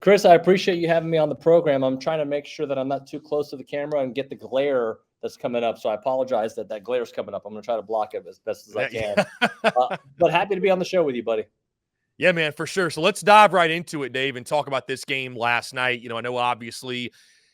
Chris, I appreciate you having me on the program. I'm trying to make sure that I'm not too close to the camera and get the glare that's coming up. So I apologize that glare is coming up. I'm going to try to block it as best as I can. But happy to be on the show with you, buddy. Yeah, man, for sure. So let's dive right into it, Dave, and talk about this game last night. I know obviously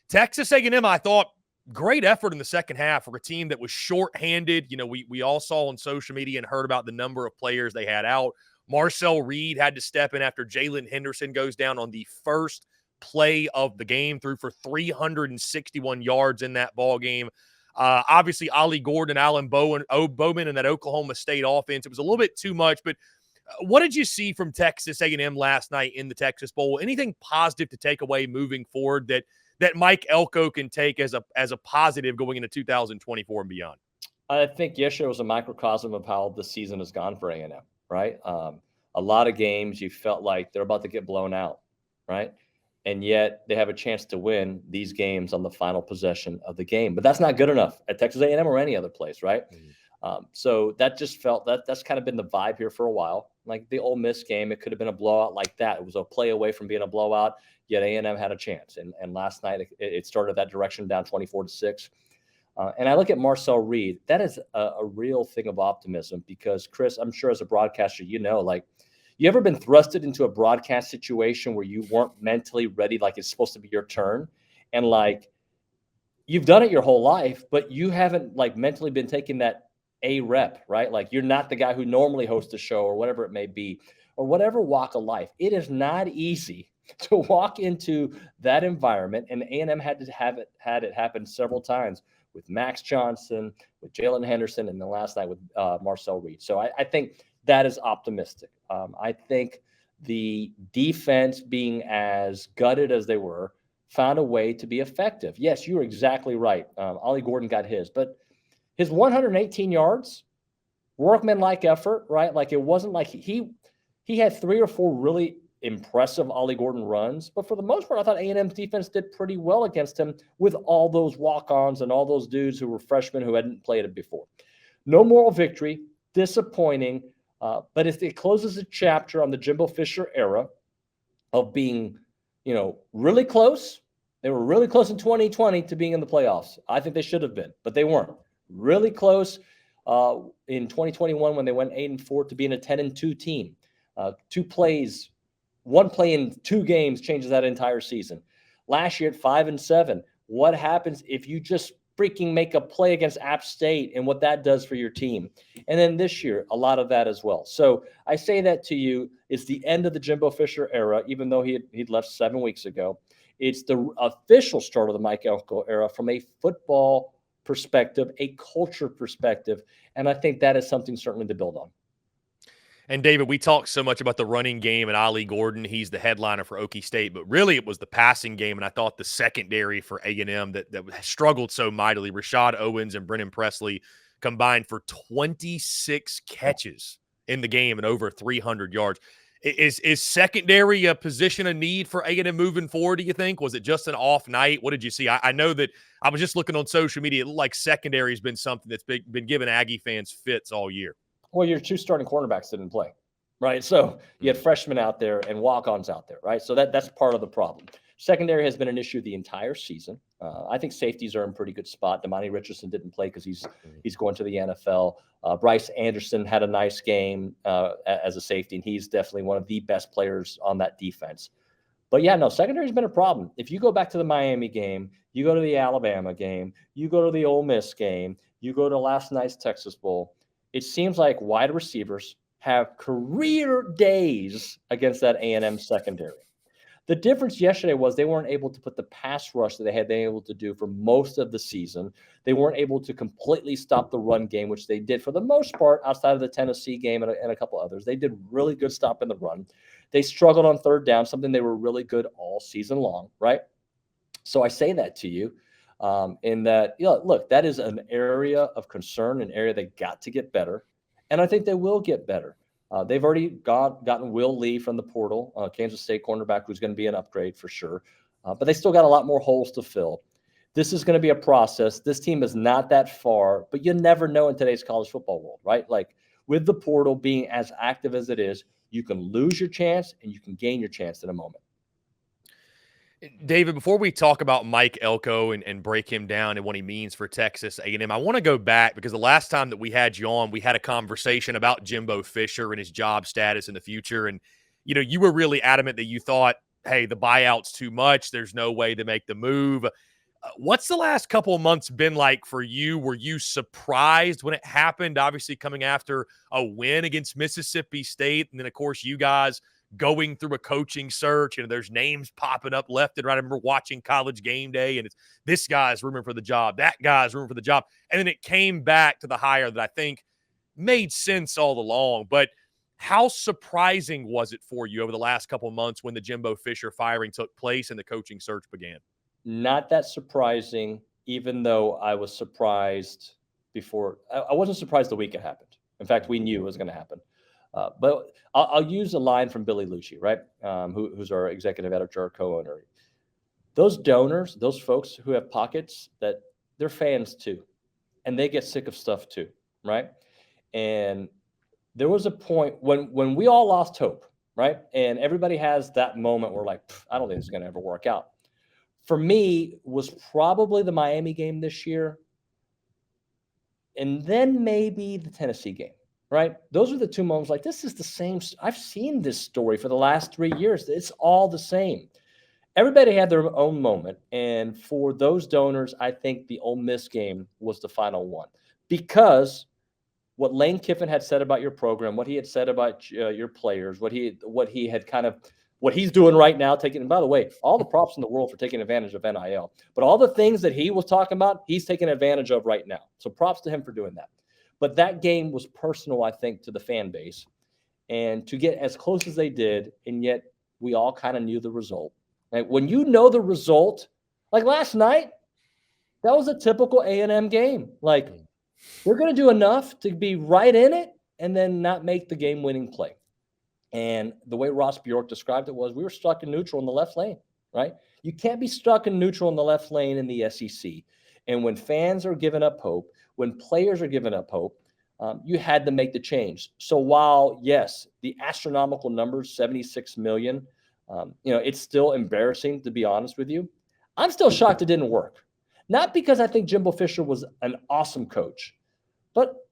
Texas A&M, I thought, great effort in the second half for a team that was shorthanded. We all saw on social media and heard about the number of players they had out. Marcel Reed had to step in after Jalen Henderson goes down on the first play of the game, threw for 361 yards in that ball game. Obviously, Ollie Gordon, Alan Bowman, and that Oklahoma State offense, it was a little bit too much, but what did you see from Texas A&M last night in the Texas Bowl? Anything positive to take away moving forward that Mike Elko can take as a positive going into 2024 and beyond? I think yesterday was a microcosm of how the season has gone for A&M, right? A lot of games you felt like they're about to get blown out, right? And yet they have a chance to win these games on the final possession of the game. But that's not good enough at Texas A&M or any other place, right? Mm-hmm. So that just felt that's kind of been the vibe here for a while. Like the Ole Miss game, it could have been a blowout like that. It was a play away from being a blowout, yet A&M had a chance. And last night it started that direction down 24-6. And I look at Marcel Reed. That is a real thing of optimism because, Chris, I'm sure as a broadcaster, like you ever been thrusted into a broadcast situation where you weren't mentally ready, like it's supposed to be your turn, and like you've done it your whole life, but you haven't like mentally been taking that a rep, right? Like you're not the guy who normally hosts a show or whatever it may be, or whatever walk of life. It is not easy to walk into that environment, and A&M had it happen several times with Max Johnson, with Jalen Henderson, and then last night with Marcel Reed. So I think that is optimistic. I think the defense, being as gutted as they were, found a way to be effective. Yes, you're exactly right. Ollie Gordon got his, but his 118 yards, workman-like effort, right? Like it wasn't like he had 3 or 4 really impressive Ollie Gordon runs, but for the most part, I thought A&M's defense did pretty well against him with all those walk-ons and all those dudes who were freshmen who hadn't played it before. No moral victory, disappointing, but it closes a chapter on the Jimbo Fisher era of being, really close. They were really close in 2020 to being in the playoffs. I think they should have been, but they weren't. Really close in 2021 when they went 8-4 to being a 10-2 team. 2 plays, 1 play in 2 games changes that entire season. Last year at 5-7, what happens if you just freaking make a play against App State and what that does for your team? And then this year, a lot of that as well. So I say that to you, it's the end of the Jimbo Fisher era, even though he'd left 7 weeks ago. It's the official start of the Mike Elko era from a football perspective, a culture perspective, and I think that is something certainly to build on. And David, we talked so much about the running game and Ollie Gordon. He's the headliner for Okie State, but really it was the passing game, and I thought the secondary for A&M that struggled so mightily. Rashad Owens and Brennan Presley combined for 26 catches in the game and over 300 yards. Is secondary a position of need for A&M moving forward, do you think? Was it just an off night? What did you see? I know that I was just looking on social media. It looked like secondary has been something that's been giving Aggie fans fits all year. Well, your 2 starting cornerbacks didn't play, right? So you had freshmen out there and walk-ons out there, right? So that's part of the problem. Secondary has been an issue the entire season. I think safeties are in pretty good spot. Damani Richardson didn't play because he's going to the NFL. Bryce Anderson had a nice game as a safety, and he's definitely one of the best players on that defense. But yeah, no, secondary has been a problem. If you go back to the Miami game, you go to the Alabama game, you go to the Ole Miss game, you go to last night's Texas Bowl, it seems like wide receivers have career days against that A&M secondary. The difference yesterday was they weren't able to put the pass rush that they had been able to do for most of the season. They weren't able to completely stop the run game, which they did for the most part outside of the Tennessee game and a couple others. They did really good stopping the run. They struggled on third down, something they were really good all season long, right? So I say that to you in that, look, that is an area of concern, an area they got to get better, and I think they will get better. They've already gotten Will Lee from the portal, Kansas State cornerback, who's going to be an upgrade for sure. But they still got a lot more holes to fill. This is going to be a process. This team is not that far, but you never know in today's college football world, right? Like with the portal being as active as it is, you can lose your chance and you can gain your chance in a moment. David, before we talk about Mike Elko and break him down and what he means for Texas A&M, I want to go back because the last time that we had you on, we had a conversation about Jimbo Fisher and his job status in the future. And, you were really adamant that you thought, hey, the buyout's too much. There's no way to make the move. What's the last couple of months been like for you? Were you surprised when it happened? Obviously, coming after a win against Mississippi State. And then, of course, you guys going through a coaching search, and there's names popping up left and right. I remember watching College Game Day, and it's this guy's rumored for the job, that guy's rumored for the job. And then it came back to the hire that I think made sense all along. But how surprising was it for you over the last couple of months when the Jimbo Fisher firing took place and the coaching search began? Not that surprising, even though I was surprised before. I wasn't surprised the week it happened. In fact, we knew it was going to happen. But I'll use a line from Billy Lucci, right? Who's our executive editor, our co-owner. Those donors, those folks who have pockets, that they're fans too, and they get sick of stuff too, right? And there was a point when we all lost hope, right? And everybody has that moment where like, I don't think it's going to ever work out. For me, was probably the Miami game this year, and then maybe the Tennessee game. Right? Those are the two moments like this is the same. I've seen this story for the last 3 years. It's all the same. Everybody had their own moment. And for those donors, I think the Ole Miss game was the final one because what Lane Kiffin had said about your program, what he had said about your players, what he had kind of what he's doing right now, and by the way, all the props in the world for taking advantage of NIL, but all the things that he was talking about, he's taking advantage of right now. So props to him for doing that. But that game was personal, I think, to the fan base. And to get as close as they did, and yet we all kind of knew the result. Like when you know the result, like last night, that was a typical A&M game. Like they're going to do enough to be right in it and then not make the game-winning play. And the way Ross Bjork described it was we were stuck in neutral in the left lane, right? You can't be stuck in neutral in the left lane in the SEC. And when fans are giving up hope, when players are giving up hope, you had to make the change. So while, yes, the astronomical numbers, 76 million, it's still embarrassing, to be honest with you. I'm still shocked it didn't work. Not because I think Jimbo Fisher was an awesome coach, but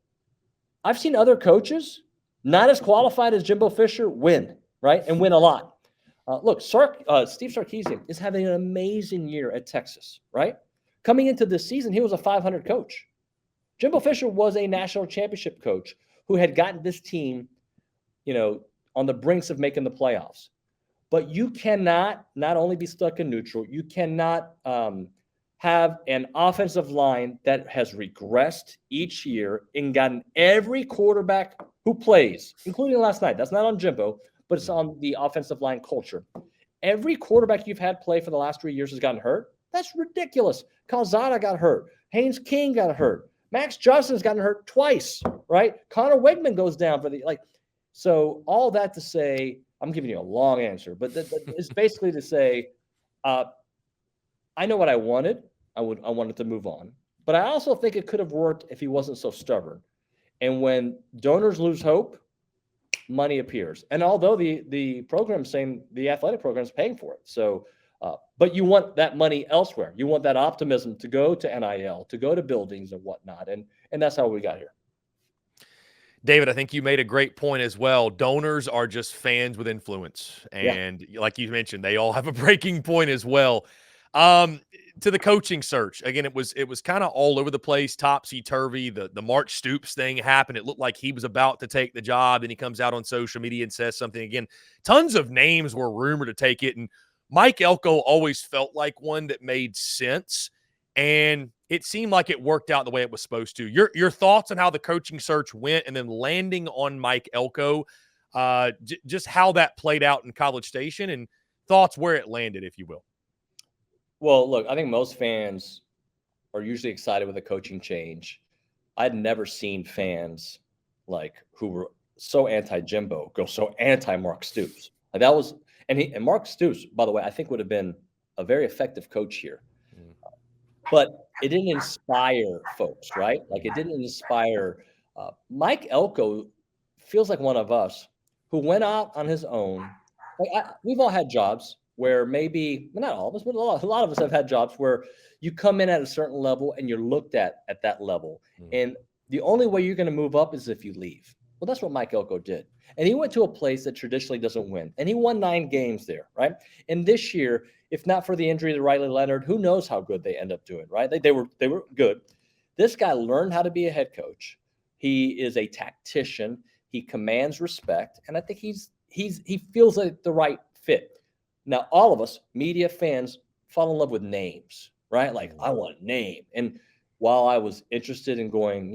I've seen other coaches not as qualified as Jimbo Fisher win, right? And win a lot. Look, Steve Sarkisian is having an amazing year at Texas, right? Coming into this season, he was a 500 coach. Jimbo Fisher was a national championship coach who had gotten this team, on the brinks of making the playoffs. But you cannot not only be stuck in neutral, you cannot have an offensive line that has regressed each year and gotten every quarterback who plays, including last night. That's not on Jimbo, but it's on the offensive line culture. Every quarterback you've had play for the last 3 years has gotten hurt. That's ridiculous. Calzada got hurt. Haynes King got hurt. Max Johnson's gotten hurt twice, right? Connor Wegman goes down for so all that to say, I'm giving you a long answer, but it's basically to say, I know what I wanted. I wanted to move on, but I also think it could have worked if he wasn't so stubborn. And when donors lose hope, money appears. And although the program's saying the athletic program is paying for it, so. But you want that money elsewhere. You want that optimism to go to NIL, to go to buildings and whatnot. And that's how we got here. David, I think you made a great point as well. Donors are just fans with influence. And like you mentioned, they all have a breaking point as well. To the coaching search, again, it was kind of all over the place, topsy-turvy. The Mark Stoops thing happened. It looked like he was about to take the job. Then he comes out on social media and says something again. Tons of names were rumored to take it. And Mike Elko always felt like one that made sense, and it seemed like it worked out the way it was supposed to. Your thoughts on how the coaching search went and then landing on Mike Elko, just how that played out in College Station, and thoughts where it landed, if you will. Well, look, I think most fans are usually excited with a coaching change. I'd never seen fans like who were so anti-Jimbo go so anti-Mark Stoops. Like that was – and Mark Stoops, by the way, I think would have been a very effective coach here. But it didn't inspire folks, right? Like it didn't inspire Mike Elko feels like one of us who went out on his own. Like we've all had jobs. where maybe not all of us, but a lot of us have had jobs where you come in at a certain level and you're looked at that level. And the only way you're going to move up is if you leave. Well, that's what Mike Elko did. And he went to a place that traditionally doesn't win. And he won 9 games there, right? And this year, if not for the injury to Riley Leonard, who knows how good they end up doing, right? They were good. This guy learned how to be a head coach. He is a tactician. He commands respect. And I think he feels like the right fit. Now, all of us, media fans, fall in love with names, right? Like, I want a name. And while I was interested in going,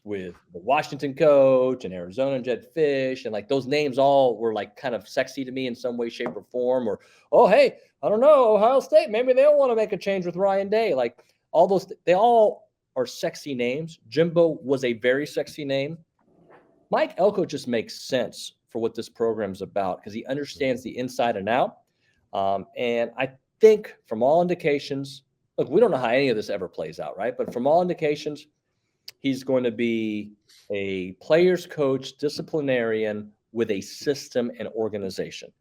with the Washington coach and Arizona Jed Fish, and like those names all were like kind of sexy to me in some way, shape, or form. Or, oh, hey, I don't know, Ohio State, maybe they'll want to make a change with Ryan Day. Like all those, they all are sexy names. Jimbo was a very sexy name. Mike Elko just makes sense for what this program's about because he understands the inside and out. And I think from all indications, look, we don't know how any of this ever plays out, right? But from all indications, he's going to be a player's coach, disciplinarian with a system and organization.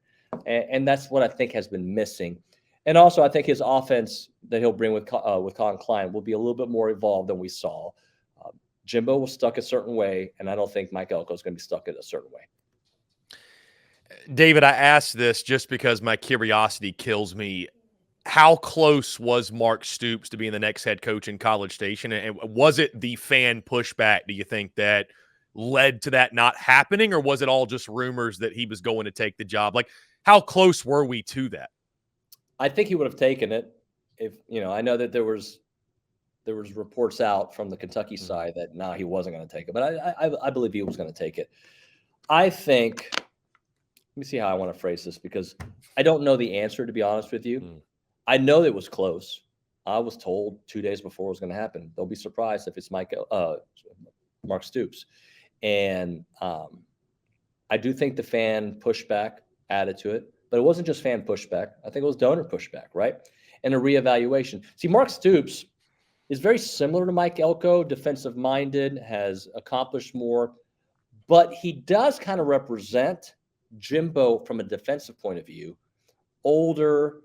And that's what I think has been missing. And also, I think his offense that he'll bring with Colin Klein will be a little bit more evolved than we saw. Jimbo was stuck a certain way, and I don't think Mike Elko is going to be stuck in a certain way. David, I asked this just because my curiosity kills me. How close was Mark Stoops to being the next head coach in College Station? And was it the fan pushback, do you think, that led to that not happening? Or was it all just rumors that he was going to take the job? Like, how close were we to that? I think he would have taken it if, I know that there was reports out from the Kentucky side that he wasn't going to take it, but I believe he was going to take it. I think, let me see how I want to phrase this because I don't know the answer, to be honest with you. I know it was close. I was told 2 days before it was going to happen. They'll be surprised if it's Mark Stoops. And I do think the fan pushback added to it, but it wasn't just fan pushback. I think it was donor pushback, right? And a reevaluation. See, Mark Stoops is very similar to Mike Elko, defensive-minded, has accomplished more, but he does kind of represent Jimbo from a defensive point of view. Older,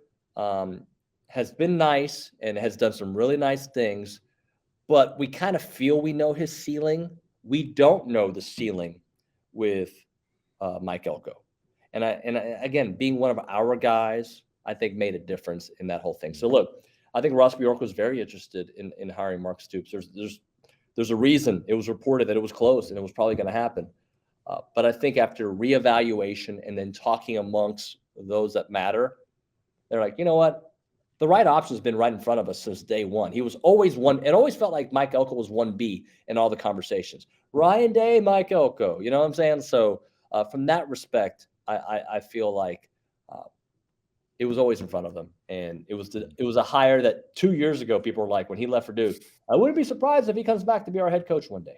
has been nice and has done some really nice things, but we kind of feel we know his ceiling. We don't know the ceiling with Mike Elko. And again, being one of our guys, I think made a difference in that whole thing. So look, I think Ross Bjork was very interested in hiring Mark Stoops. There's a reason it was reported that it was close and it was probably going to happen. But I think after reevaluation and then talking amongst those that matter, they're like, you know what? The right option has been right in front of us since day one. He was always one. It always felt like Mike Elko was 1B in all the conversations. Ryan Day, Mike Elko. You know what I'm saying? So from that respect, I feel like it was always in front of them. And it was a hire that 2 years ago, people were like, when he left for Duke, I wouldn't be surprised if he comes back to be our head coach one day.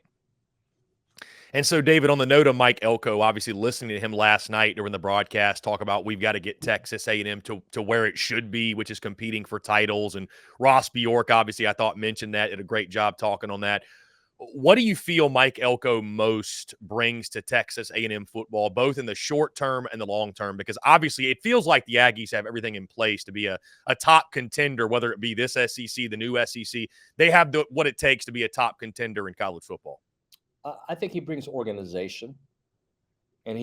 And so, David, on the note of Mike Elko, obviously listening to him last night during the broadcast talk about we've got to get Texas A&M to where it should be, which is competing for titles. And Ross Bjork, obviously, I thought mentioned that, did a great job talking on that. What do you feel Mike Elko most brings to Texas A&M football, both in the short term and the long term? Because obviously it feels like the Aggies have everything in place to be a top contender, whether it be this SEC, the new SEC. They have what it takes to be a top contender in college football. I think he brings organization, and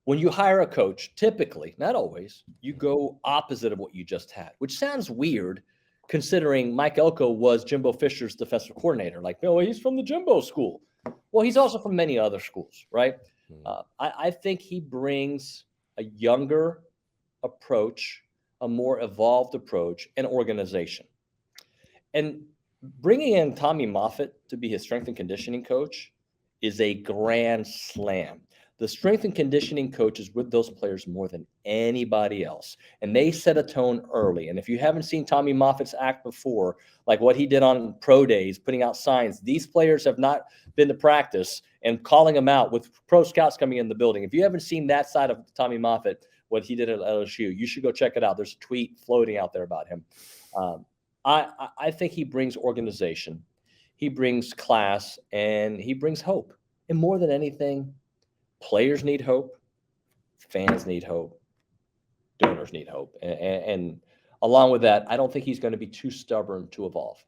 when you hire a coach, typically, not always, you go opposite of what you just had, which sounds weird considering Mike Elko was Jimbo Fisher's defensive coordinator. Like, no, he's from the Jimbo school. Well, he's also from many other schools, right? I think he brings a younger approach, a more evolved approach, and organization. And bringing in Tommy Moffitt to be his strength and conditioning coach is a grand slam. The strength and conditioning coach is with those players more than anybody else. And they set a tone early. And if you haven't seen Tommy Moffitt's act before, like what he did on pro days, putting out signs, these players have not been to practice and calling them out with pro scouts coming in the building. If you haven't seen that side of Tommy Moffitt, what he did at LSU, you should go check it out. There's a tweet floating out there about him. I think he brings organization, he brings class, and he brings hope. And more than anything, players need hope, fans need hope, donors need hope. And along with that, I don't think he's going to be too stubborn to evolve.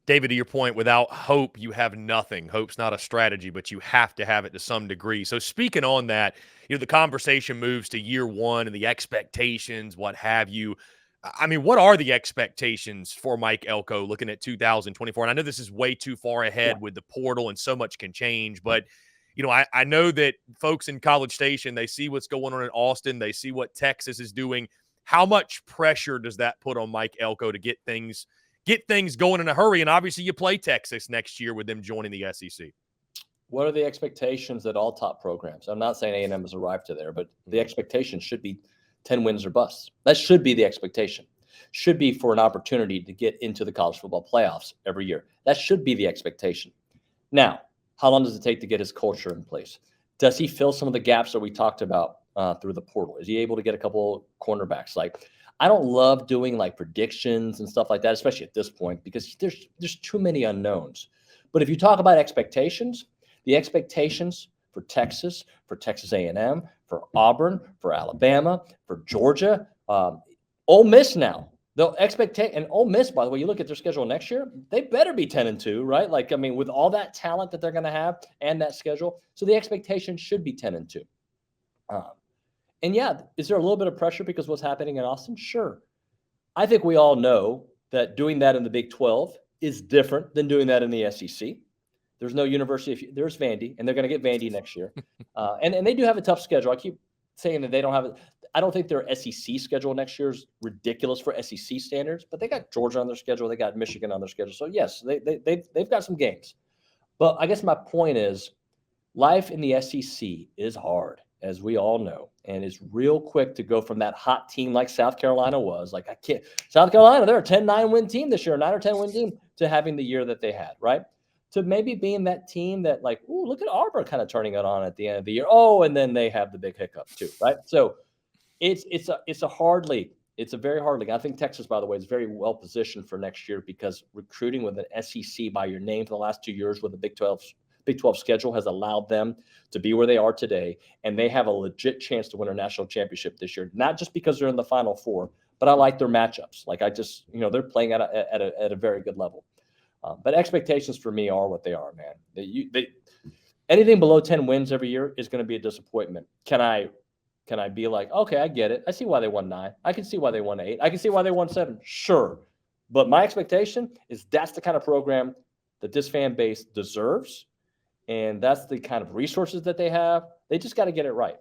David, to your point, without hope, you have nothing. Hope's not a strategy, but you have to have it to some degree. So speaking on that, the conversation moves to year one and the expectations, what have you. I mean, what are the expectations for Mike Elko looking at 2024? And I know this is way too far ahead with the portal and so much can change, but I know that folks in College Station, they see what's going on in Austin. They see what Texas is doing. How much pressure does that put on Mike Elko to get things going in a hurry? And obviously you play Texas next year with them joining the SEC. What are the expectations at all top programs? I'm not saying A&M has arrived to there, but the expectation should be 10 wins or busts. That should be the expectation. Should be for an opportunity to get into the college football playoffs every year. That should be the expectation. Now, how long does it take to get his culture in place? Does he fill some of the gaps that we talked about through the portal? Is he able to get a couple cornerbacks? Like, I don't love doing like predictions and stuff like that, especially at this point, because there's too many unknowns. But if you talk about expectations, the expectations for Texas A&M, for Auburn, for Alabama, for Georgia, Ole Miss now. They'll expect, and Ole Miss, by the way, you look at their schedule next year, they better be 10-2, right? Like, I mean, with all that talent that they're going to have and that schedule, so the expectation should be 10-2. And yeah, is there a little bit of pressure because of what's happening in Austin? Sure. I think we all know that doing that in the Big 12 is different than doing that in the SEC. There's no university. There's Vandy, and they're going to get Vandy next year. And they do have a tough schedule. I keep saying that they don't have it. I don't think their SEC schedule next year is ridiculous for SEC standards, but they got Georgia on their schedule. They got Michigan on their schedule. So, yes, they've got some games. But I guess my point is life in the SEC is hard, as we all know, and it's real quick to go from that hot team like South Carolina was. Like, South Carolina, they're a 10-9 win team this year, 9 or 10 win team, to having the year that they had, right? To maybe being that team that, like, ooh, look at Auburn kind of turning it on at the end of the year. Oh, and then they have the big hiccup too, right? So it's a hard league. It's a very hard league. I think Texas, by the way, is very well positioned for next year because recruiting with an SEC by your name for the last 2 years with the Big 12 schedule has allowed them to be where they are today, and they have a legit chance to win a national championship this year. Not just because they're in the Final Four, but I like their matchups. Like, they're playing at a very good level. But expectations for me are what they are, man. Anything below 10 wins every year is going to be a disappointment. Can I be like, okay, I get it. I see why they won 9. I can see why they won 8. I can see why they won 7. Sure. But my expectation is that's the kind of program that this fan base deserves. And that's the kind of resources that they have. They just got to get it right.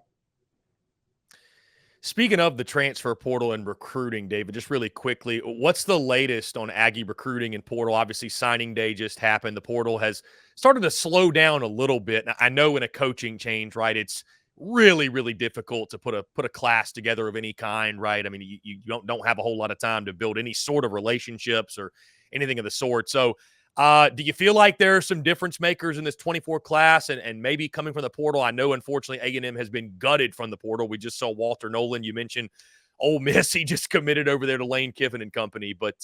Speaking of the transfer portal and recruiting, David, just really quickly, what's the latest on Aggie recruiting and portal? Obviously, signing day just happened. The portal has started to slow down a little bit. I know in a coaching change, right, it's really, really difficult to put a class together of any kind, right? I mean, you don't have a whole lot of time to build any sort of relationships or anything of the sort. So do you feel like there are some difference makers in this 24 class and maybe coming from the portal? I know, unfortunately, A&M has been gutted from the portal. We just saw Walter Nolan. You mentioned Ole Miss. He just committed over there to Lane Kiffin and company. But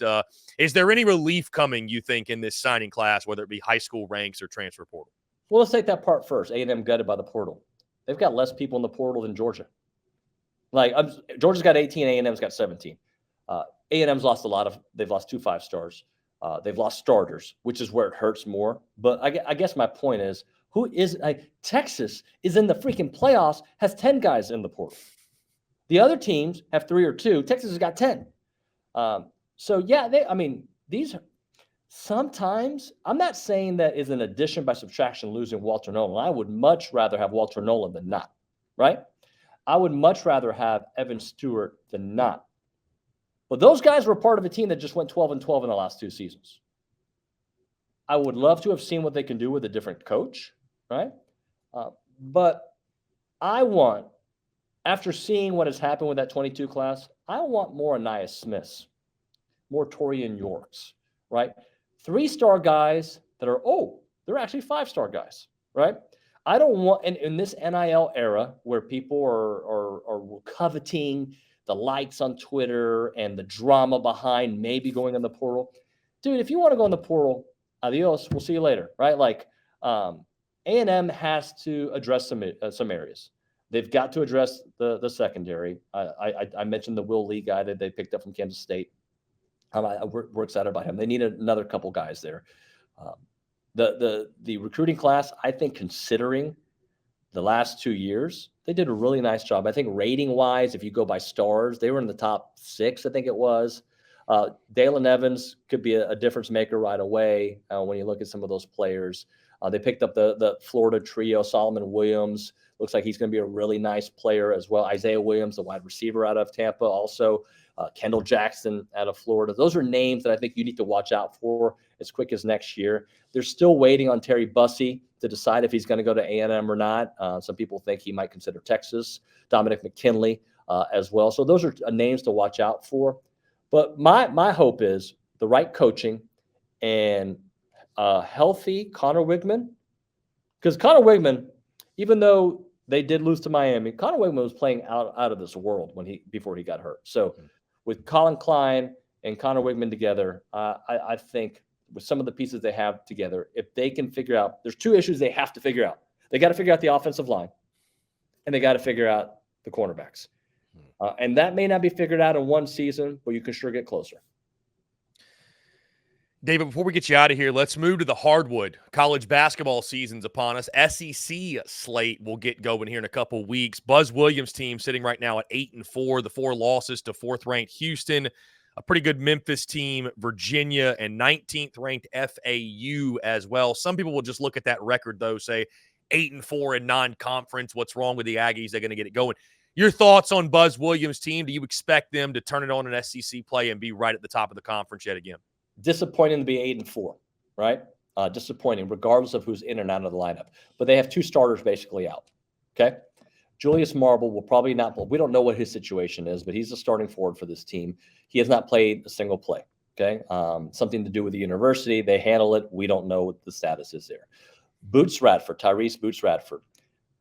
is there any relief coming, you think, in this signing class, whether it be high school ranks or transfer portal? Well, let's take that part first. A&M gutted by the portal. They've got less people in the portal than Georgia. Like, Georgia's got 18, A&M's got 17. A&M's lost they've lost 2 5-stars. They've lost starters, which is where it hurts more. But I guess my point is, Texas is in the freaking playoffs, has 10 guys in the portal. The other teams have 3 or 2. Texas has got 10. So, yeah, these sometimes, I'm not saying that is an addition by subtraction losing Walter Nolan. I would much rather have Walter Nolan than not, right? I would much rather have Evan Stewart than not. But those guys were part of a team that just went 12-12 in the last 2 seasons. I would love to have seen what they can do with a different coach, right? But I want, after seeing what has happened with that 22 class, I want more Anais Smiths, more Torian Yorks, right? 3-star guys that are, they're actually 5-star guys, right? I don't want, in this NIL era where people are coveting the likes on Twitter and the drama behind maybe going in the portal. Dude, if you want to go in the portal, adios, we'll see you later, right? Like, A&M has to address some areas. They've got to address the secondary. I mentioned the Will Lee guy that they picked up from Kansas State. We're excited about him. They need another couple guys there. Um, the recruiting class, I think, considering the last 2 years, they did a really nice job. I think rating wise, if you go by stars, they were in the top 6, I think it was. Dalen Evans could be a difference maker right away when you look at some of those players. They picked up the Florida trio, Solomon Williams. Looks like he's going to be a really nice player as well. Isaiah Williams, the wide receiver out of Tampa, also Kendall Jackson out of Florida. Those are names that I think you need to watch out for as quick as next year. They're still waiting on Terry Bussey to decide if he's going to go to A&M or not. Some people think he might consider Texas. Dominic McKinley as well. So those are names to watch out for. But my hope is the right coaching and healthy Connor Wigman. Because Connor Wigman, even though they did lose to Miami, Connor Wigman was playing out of this world before he got hurt. So with Colin Klein and Connor Wigman together, I think with some of the pieces they have together, if they can figure out, there's 2 issues they have to figure out. They got to figure out the offensive line, and they got to figure out the cornerbacks. And that may not be figured out in one season, but you can sure get closer. David, before we get you out of here, let's move to the hardwood. College basketball season's upon us. SEC slate will get going here in a couple weeks. Buzz Williams' team sitting right now at 8-4, the 4 losses to 4th-ranked Houston, a pretty good Memphis team, Virginia, and 19th-ranked FAU as well. Some people will just look at that record, though, say 8-4 in non-conference. What's wrong with the Aggies? They're going to get it going. Your thoughts on Buzz Williams' team? Do you expect them to turn it on in SEC play and be right at the top of the conference yet again? Disappointing to be 8-4, right? Disappointing, regardless of who's in and out of the lineup. But they have 2 starters basically out. Okay, Julius Marble will probably not play. We don't know what his situation is, but he's a starting forward for this team. He has not played a single play. Okay, something to do with the university. They handle it. We don't know what the status is there. Tyrese Boots Radford,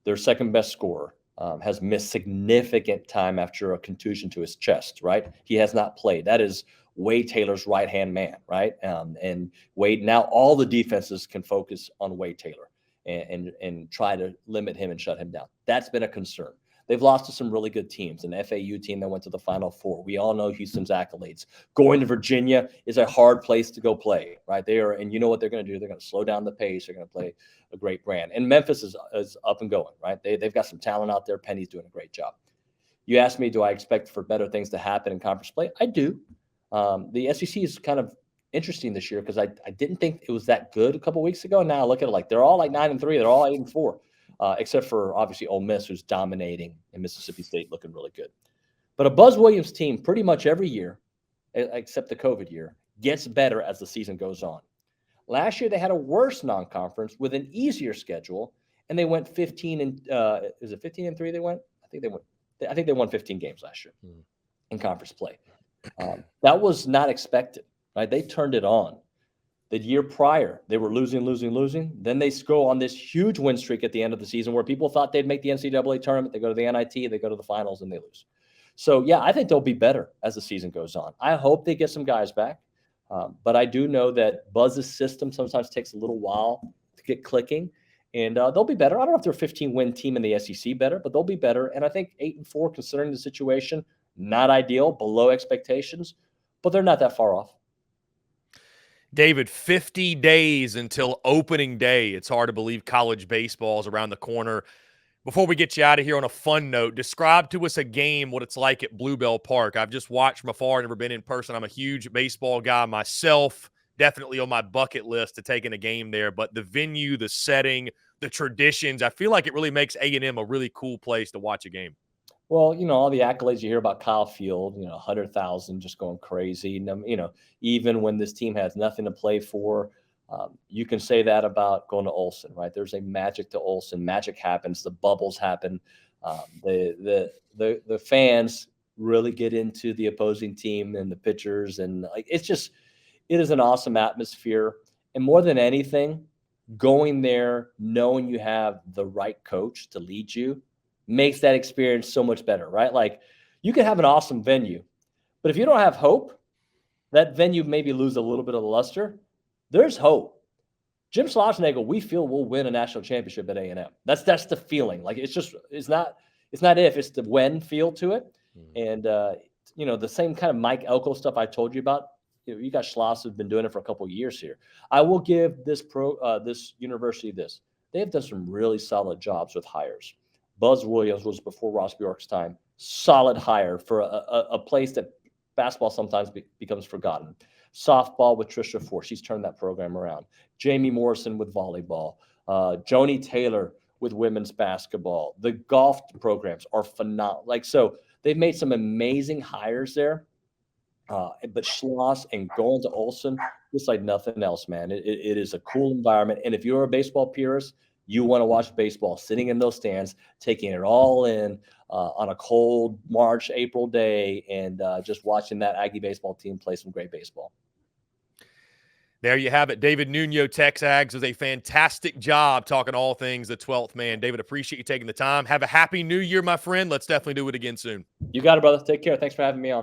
their second best scorer, has missed significant time after a contusion to his chest. Right, he has not played. That is Wade Taylor's right-hand man, right? And Wade, now all the defenses can focus on Wade Taylor and try to limit him and shut him down. That's been a concern. They've lost to some really good teams, an FAU team that went to the Final Four. We all know Houston's accolades. Going to Virginia is a hard place to go play, right? And you know what they're going to do? They're going to slow down the pace. They're going to play a great brand. And Memphis is up and going, right? They've got some talent out there. Penny's doing a great job. You asked me, do I expect for better things to happen in conference play? I do. The SEC is kind of interesting this year because I didn't think it was that good a couple weeks ago. Now look at it, like they're all like 9-3. They're all 8-4, except for obviously Ole Miss, who's dominating, and Mississippi State looking really good. But a Buzz Williams team pretty much every year, except the COVID year, gets better as the season goes on. Last year they had a worse non-conference with an easier schedule, and they went 15 and is it 15-3 they went? I think they won 15 games last year in conference play. That was not expected, right? They turned it on. The year prior, they were losing. Then they go on this huge win streak at the end of the season where people thought they'd make the NCAA tournament. They go to the NIT, they go to the finals, and they lose. So, yeah, I think they'll be better as the season goes on. I hope they get some guys back. But I do know that Buzz's system sometimes takes a little while to get clicking. And they'll be better. I don't know if they're a 15-win team in the SEC better, but they'll be better. And I think 8-4, considering the situation, not ideal, below expectations, but they're not that far off. David, 50 days until opening day. It's hard to believe college baseball is around the corner. Before we get you out of here, on a fun note, describe to us a game, what it's like at Bluebell Park. I've just watched from afar, never been in person. I'm a huge baseball guy myself, definitely on my bucket list to take in a game there. But the venue, the setting, the traditions, I feel like it really makes A&M a really cool place to watch a game. Well, all the accolades you hear about Kyle Field, 100,000 just going crazy. Even when this team has nothing to play for, you can say that about going to Olsen, right? There's a magic to Olsen. Magic happens. The bubbles happen. The fans really get into the opposing team and the pitchers, and it is an awesome atmosphere. And more than anything, going there, knowing you have the right coach to lead you, makes that experience so much better, right? Like, you can have an awesome venue, but if you don't have hope, that venue maybe lose a little bit of the luster. There's hope. Jim Schlossnagle, we feel, will win a national championship at A&M. That's the feeling. Like, it's not, it's not if, it's the when feel to it. Mhm. And, the same kind of Mike Elko stuff I told you about. You got Schloss who's been doing it for a couple of years here. I will give this university this. They have done some really solid jobs with hires. Buzz Williams was before Ross Bjork's time. Solid hire for a place that basketball sometimes becomes forgotten. Softball with Trisha Ford. She's turned that program around. Jamie Morrison with volleyball. Joni Taylor with women's basketball. The golf programs are phenomenal. So they've made some amazing hires there. But Schloss and going to Olson, just like nothing else, man. It is a cool environment. And if you're a baseball purist, you want to watch baseball sitting in those stands, taking it all in on a cold March, April day, and just watching that Aggie baseball team play some great baseball. There you have it. David Nuño, Tex Ags, does a fantastic job talking all things the 12th man. David, appreciate you taking the time. Have a happy new year, my friend. Let's definitely do it again soon. You got it, brother. Take care. Thanks for having me on.